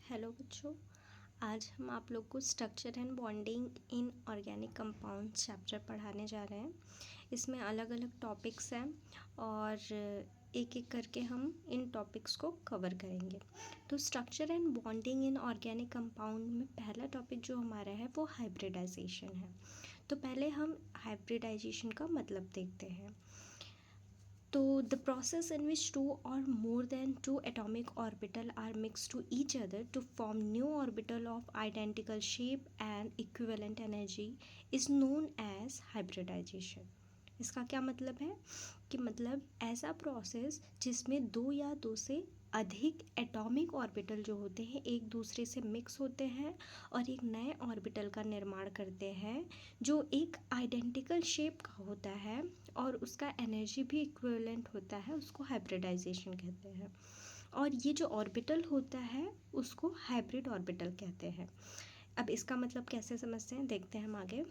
Hello बच्चों, आज हम आप लोग को structure and bonding in organic compounds chapter पढ़ाने जा रहे हैं। इसमें अलग अलग टॉपिक्स हैं और एक एक करके हम इन टॉपिक्स को कवर करेंगे। तो structure and bonding in organic compound में पहला टॉपिक जो हमारा है वो हाइब्रिडाइजेशन है। तो पहले हम हाइब्रिडाइजेशन का मतलब देखते हैं। तो the process in which two or more than two atomic orbital are mixed to each other to form new orbital of identical shape and equivalent energy is known as hybridization। इसका क्या मतलब है कि मतलब ऐसा प्रोसेस जिसमें दो या दो से अधिक एटॉमिक ऑर्बिटल जो होते हैं एक दूसरे से मिक्स होते हैं और एक नए ऑर्बिटल का निर्माण करते हैं जो एक आइडेंटिकल शेप का होता है और उसका एनर्जी भी इक्विवेलेंट होता है, उसको हाइब्रिडाइजेशन कहते हैं। और ये जो ऑर्बिटल होता है उसको हाइब्रिड ऑर्बिटल कहते हैं। अब इसका मतलब कैसे समझते हैं देखते हैं हम आगे।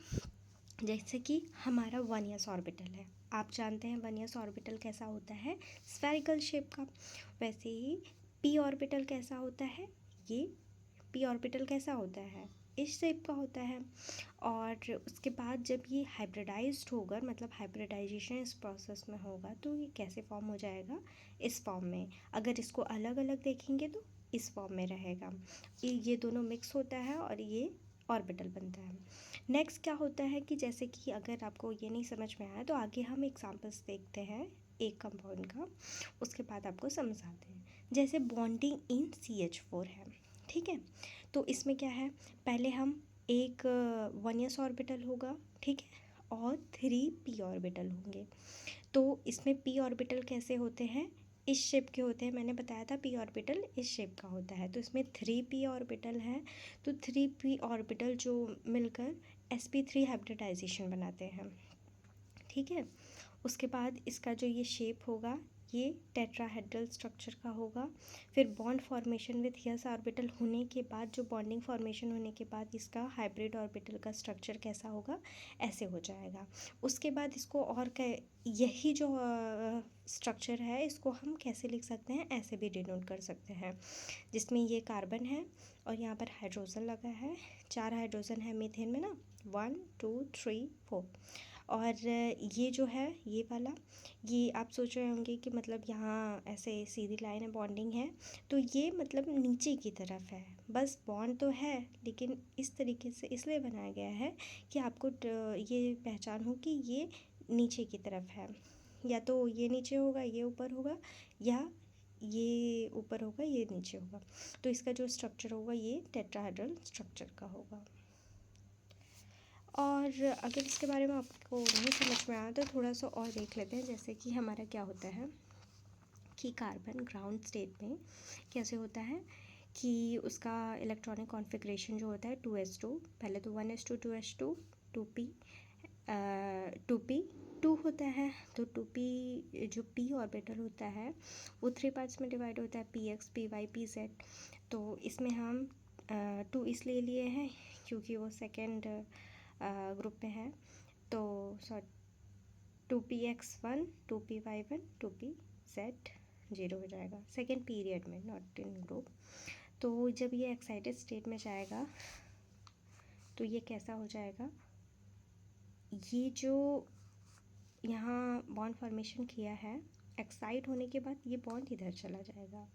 जैसे कि हमारा 1s ऑर्बिटल है, आप जानते हैं 1s ऑर्बिटल कैसा होता है, स्फेरिकल शेप का। वैसे ही p ऑर्बिटल कैसा होता है, ये p ऑर्बिटल कैसा होता है, इस शेप का होता है। और उसके बाद जब ये हाइब्रिडाइज्ड होगा, मतलब हाइब्रिडाइजेशन इस प्रोसेस में होगा, तो ये कैसे फॉर्म हो जाएगा, इस फॉर्म में। अगर इसको अलग अलग देखेंगे तो इस फॉर्म में रहेगा। ये दोनों मिक्स होता है और ये ऑर्बिटल बनता है। नेक्स्ट क्या होता है कि जैसे कि अगर आपको ये नहीं समझ में आया तो आगे हम एग्जांपल्स देखते हैं एक कंपाउंड का, उसके बाद आपको समझाते हैं। जैसे बॉन्डिंग इन CH4 है, ठीक है। तो इसमें क्या है, पहले हम एक 1s ऑर्बिटल होगा, ठीक है, और 3p ऑर्बिटल होंगे। तो इसमें p ऑर्बिटल कैसे होते हैं, इस शेप के होते हैं। मैंने बताया था p ऑर्बिटल इस शेप का होता है। तो इसमें 3p ऑर्बिटल है, तो 3p ऑर्बिटल जो मिलकर sp3 हाइब्रिडाइजेशन बनाते हैं, ठीक है। उसके बाद इसका जो ये शेप होगा ये टेट्राहेड्रल स्ट्रक्चर का होगा। फिर bond formation with yes orbital होने के बाद, जो बॉन्डिंग फॉर्मेशन होने के बाद इसका हाइब्रिड ऑर्बिटल का स्ट्रक्चर कैसा होगा, ऐसे हो जाएगा। उसके बाद इसको और यही जो स्ट्रक्चर है इसको हम कैसे लिख सकते हैं, ऐसे भी डिनोट कर सकते हैं, जिसमें ये कार्बन है और यहाँ पर हाइड्रोजन लगा है। 4 हाइड्रोजन है मीथेन में ना, 1 2 3 4। और ये जो है ये वाला, ये आप सोच रहे होंगे कि मतलब यहाँ ऐसे सीधी लाइन है, बॉन्डिंग है, तो ये मतलब नीचे की तरफ है। बस बॉन्ड तो है लेकिन इस तरीके से इसलिए बनाया गया है कि आपको ये पहचान हो कि ये नीचे की तरफ है। या तो ये नीचे होगा ये ऊपर होगा, या ये ऊपर होगा ये नीचे होगा। तो इसका जो स्ट्रक्चर होगा ये टेट्राहेड्रल स्ट्रक्चर का होगा। और अगर इसके बारे में आपको नहीं समझ में आया तो थोड़ा सा और देख लेते हैं। जैसे कि हमारा क्या होता है कि कार्बन ग्राउंड स्टेट में कैसे होता है कि उसका इलेक्ट्रॉनिक कॉन्फ़िगरेशन जो होता है 2s2, पहले तो 1s2 2s2 2p 2p 2 होता है। तो 2p जो p ऑर्बिटल होता है वो 3 पार्ट्स में डिवाइड होता है, px py pz। तो इसमें हम 2 इसलिए लिए हैं क्योंकि वो सेकेंड ग्रुप में है। तो 2px1 2py1 2pz0 हो जाएगा सेकेंड पीरियड में, नॉट इन ग्रुप। तो जब ये एक्साइटेड स्टेट में जाएगा तो ये कैसा हो जाएगा, ये जो यहाँ बॉन्ड फॉर्मेशन किया है एक्साइट होने के बाद ये बॉन्ड इधर चला जाएगा।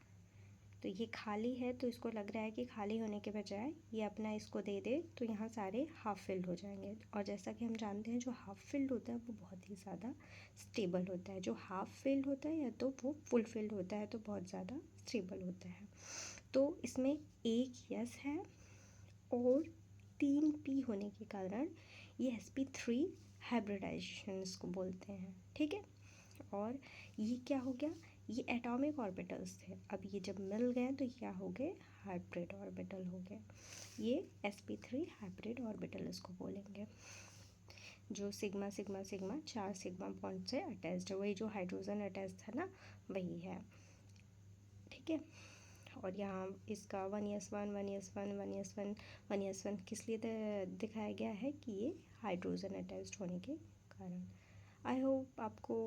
तो ये खाली है तो इसको लग रहा है कि खाली होने के बजाय ये अपना इसको दे दे तो यहाँ सारे हाफ फिल्ड हो जाएंगे। और जैसा कि हम जानते हैं जो हाफ फिल्ड होता है वो बहुत ही ज़्यादा स्टेबल होता है। जो हाफ फिल्ड होता है या तो वो फुल फिल्ड होता है तो बहुत ज़्यादा स्टेबल होता है। तो इसमें एक यस है और 3p होने के कारण ये sp3 हाइब्रिडाइजेशन इसको बोलते हैं, ठीक है। और ये क्या हो गया, ये एटॉमिक ऑर्बिटल्स थे, अब ये जब मिल गए तो क्या हो गए, हाइब्रिड ऑर्बिटल हो गए। ये sp3 हाइब्रिड ऑर्बिटल इसको बोलेंगे, जो sigma sigma sigma 4 sigma bond से अटैच्ड है। वही जो हाइड्रोजन अटैच था ना वही है, ठीक है। और यहाँ इसका 1s1 1s1 1s1 1s1 किस लिए दिखाया गया है कि ये हाइड्रोजन अटैच्ड होने के कारण। आई होप आपको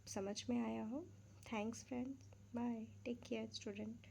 समझ में आया हो। Thanks friends, bye, take care student.